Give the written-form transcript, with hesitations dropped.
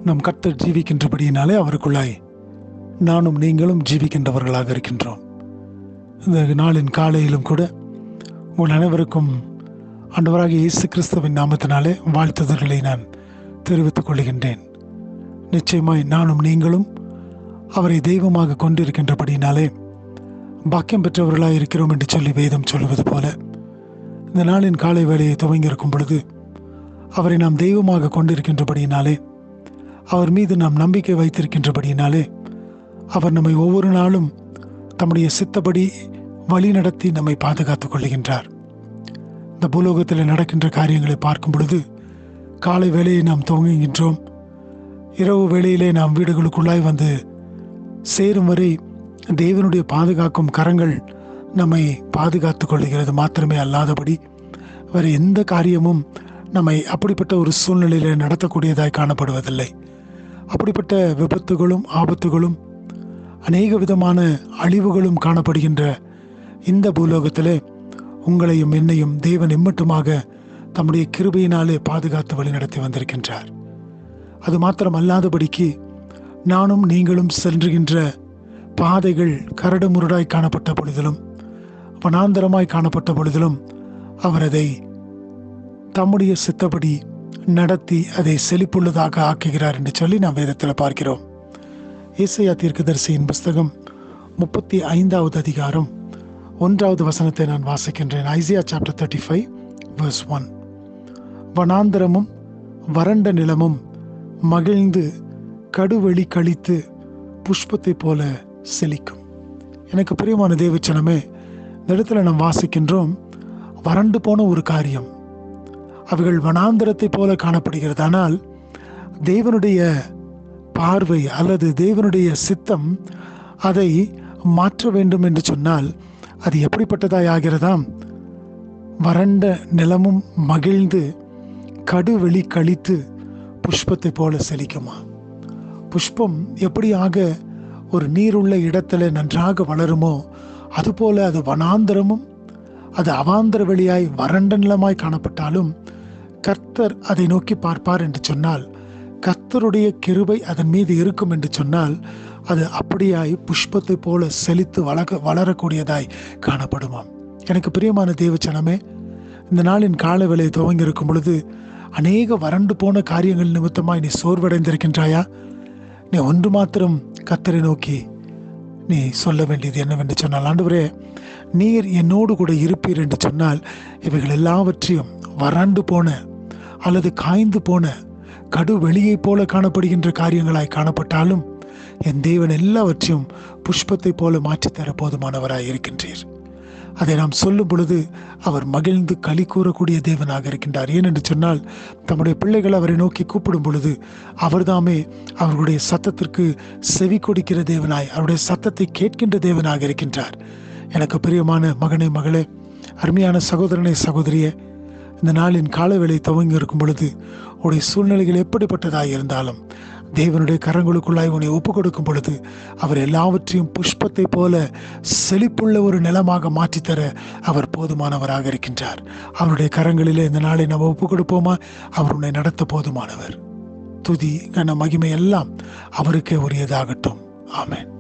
நம் கர்த்தர் ஜீவிக்கின்றபடியினாலே அவருக்குள்ளாய் நானும் நீங்களும் ஜீவிக்கின்றவர்களாக இருக்கின்றோம். இந்த நாளின் காலையிலும் கூட உங்கள் அனைவருக்கும் ஆண்டவராகிய இயேசு கிறிஸ்துவின் நாமத்தினாலே வாழ்த்துதல்களை நான் தெரிவித்துக் கொள்கின்றேன். நிச்சயமாய் நானும் நீங்களும் அவரை தெய்வமாக கொண்டிருக்கின்றபடியினாலே பாக்கியம் பெற்றவர்களாக இருக்கிறோம் என்று சொல்லி வேதம் சொல்லுவது போல, இந்த நாளின் காலை வேளையை துவங்கியிருக்கும் பொழுது அவரை நாம் தெய்வமாக கொண்டிருக்கின்றபடியினாலே, அவர் மீது நாம் நம்பிக்கை வைத்திருக்கின்றபடியினாலே, அவர் நம்மை ஒவ்வொரு நாளும் தம்முடைய சித்தப்படி வழி நடத்தி நம்மை பாதுகாத்துக் கொள்ளுகின்றார். இந்த பூலோகத்தில் நடக்கின்ற காரியங்களை பார்க்கும் பொழுது காலை வேளையை நாம் துவங்குகின்றோம். இரவு வேளையிலே நாம் வீடுகளுக்குள்ளாய் வந்து சேரும் வரை தேவனுடைய பாதுகாக்கும் கரங்கள் நம்மை பாதுகாத்துக் கொள்ளுகிறது. மாத்திரமே அல்லாதபடி வேறு எந்த காரியமும் நம்மை அப்படிப்பட்ட ஒரு சூழ்நிலையில் நடத்தக்கூடியதாய் காணப்படுவதில்லை. அப்படிப்பட்ட விபத்துகளும் ஆபத்துகளும் அநேக விதமான அழிவுகளும் காணப்படுகின்ற இந்த பூலோகத்திலே உங்களையும் என்னையும் தேவன் இம்மட்டுமாக தம்முடைய கிருபையினாலே பாதுகாத்து வழிநடத்தி வந்திருக்கின்றார். அது மாத்திரம் அல்லாதபடிக்கு நானும் நீங்களும் சென்றுகின்ற பாதைகள் கரடு முரடாய் காணப்பட்ட பொழுதிலும் வனாந்தரமாய் காணப்பட்ட பொழுதிலும் அவர் அதை தம்முடைய சித்தப்படி நடத்தி அதை செழிப்புள்ளதாக ஆக்குகிறார் என்று சொல்லி நாம் வேதத்தில் பார்க்கிறோம். ஏசாயா தீர்க்கதரிசியின் புஸ்தகம் 35வது அதிகாரம் 1வது வசனத்தை நான் வாசிக்கின்றேன். Isaiah chapter 35 verse 1. வனாந்தரமும் வறண்ட நிலமும் மகிழ்ந்து கடுவெளி கழித்து புஷ்பத்தை போல செழிக்கும். எனக்கு பிரியமான தேவச்சனமே, இந்த இடத்துல நாம் வாசிக்கின்றோம், வறண்டு போன ஒரு காரியம் அவைகள் வனாந்தரத்தை போல காணப்படுகிறது. ஆனால் தேவனுடைய பார்வை அல்லது தேவனுடைய சித்தம் அதை மாற்ற வேண்டும் என்று சொன்னால் அது எப்படிப்பட்டதாய் ஆகிறதாம்? வறண்ட நிலமும் மகிழ்ந்து கடுவெளி கழித்து புஷ்பத்தை போல செழிக்குமா? புஷ்பம் எப்படியாக ஒரு நீருள்ள இடத்துல நன்றாக வளருமோ அதுபோல அது வனாந்தரமும் அது அவாந்தர வெளியாய் வறண்ட நிலமாய் காணப்பட்டாலும் கர்த்தர் அதை நோக்கி பார்ப்பார் என்று சொன்னால், கர்த்தருடைய கிருபை அதன் மீது இருக்கும் என்று சொன்னால் அது அப்படியாய் புஷ்பத்தை போல செழித்து வளரக்கூடியதாய் காணப்படுமாம். எனக்கு பிரியமான தேவச்சனமே, இந்த நாளின் கால வேளையை துவங்கி இருக்கும் பொழுது அநேக வறண்டு போன காரியங்கள் நிமித்தமாய் நீ சோர்வடைந்திருக்கின்றாயா? நீ ஒன்று மாத்திரம் கர்த்தரை நோக்கி நீ சொல்ல வேண்டியது என்னவென்று சொன்னால், ஆண்டவரே, நீர் என்னோடு கூட இருப்பீர் என்று சொன்னால் இவைகள் எல்லாவற்றையும் வறண்டு போன அல்லது காய்ந்து போன கடு வெளியை போல காணப்படுகின்ற காரியங்களாய் காணப்பட்டாலும் என் தேவன் எல்லாவற்றையும் புஷ்பத்தை போல மாற்றித்தர போதுமானவராய் இருக்கின்றீர். அதை நாம் சொல்லும் பொழுது அவர் மகிழ்ந்து களி கூறக்கூடிய தேவனாக இருக்கின்றார். ஏனென்று சொன்னால் தம்முடைய பிள்ளைகள் அவரை நோக்கி கூப்பிடும் பொழுது அவர்தாமே அவர்களுடைய சத்தத்திற்கு செவி கொடுக்கிற தேவனாய், அவருடைய சத்தத்தை கேட்கின்ற தேவனாக இருக்கின்றார். எனக்கு பிரியமான மகனே, மகளே, அருமையான சகோதரனே, சகோதரியே, இந்த நாளின் காலவேளை துவங்கி இருக்கும் பொழுது உடைய சூழ்நிலைகள் எப்படிப்பட்டதாய் இருந்தாலும் தேவனுடைய கரங்களுக்குள்ளாய் உன்னை ஒப்புக் கொடுக்கும் பொழுது அவர் எல்லாவற்றையும் புஷ்பத்தை போல செழிப்புள்ள ஒரு நிலமாக மாற்றித்தர அவர் போதுமானவராக இருக்கின்றார். அவருடைய கரங்களிலே இந்த நாளை நம்ம ஒப்புக் கொடுப்போமா? அவர் உன்னை நடத்த போதுமானவர். துதி, கன, மகிமை எல்லாம் அவருக்கே உரியதாகட்டும். ஆமென்.